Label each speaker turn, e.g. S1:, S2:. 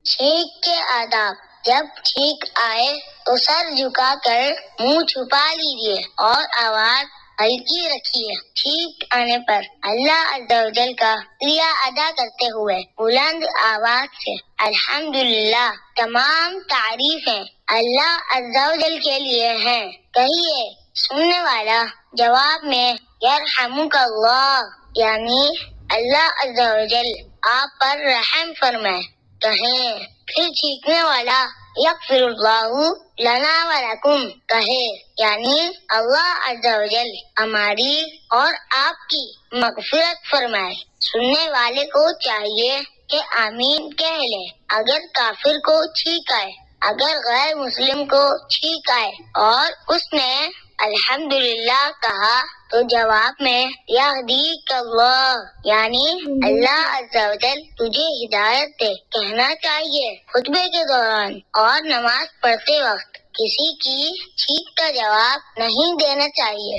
S1: چھینک کے آداب: جب چھینک آئے تو سر جھکا کر منہ چھپا لیجیے اور آواز ہلکی رکھیے۔ چھینک آنے پر اللہ عز و جل کا شکریہ ادا کرتے ہوئے بلند آواز سے الحمدللہ، تمام تعریفیں اللہ عز و جل کے لیے ہیں، کہیے۔ سننے والا جواب میں یرحمک اللہ، یعنی اللہ عز و جل آپ پر رحم فرمائے کہیں۔ پھر چھینکنے والا یغفر اللہ لنا ولکم کہے، یعنی اللہ عز و جل ہماری اور آپ کی مغفرت فرمائے۔ سننے والے کو چاہیے کہ آمین کہہ لے اگر کافر کو چھینک آئے۔ اگر غیر مسلم کو چھینک آئے اور اس نے الحمدللہ کہا تو جواب میں یہدیک اللہ، یعنی اللہ عز و جل تجھے ہدایت دے کہنا چاہیے۔ خطبے کے دوران اور نماز پڑھتے وقت کسی کی چھینک کا جواب نہیں دینا چاہیے۔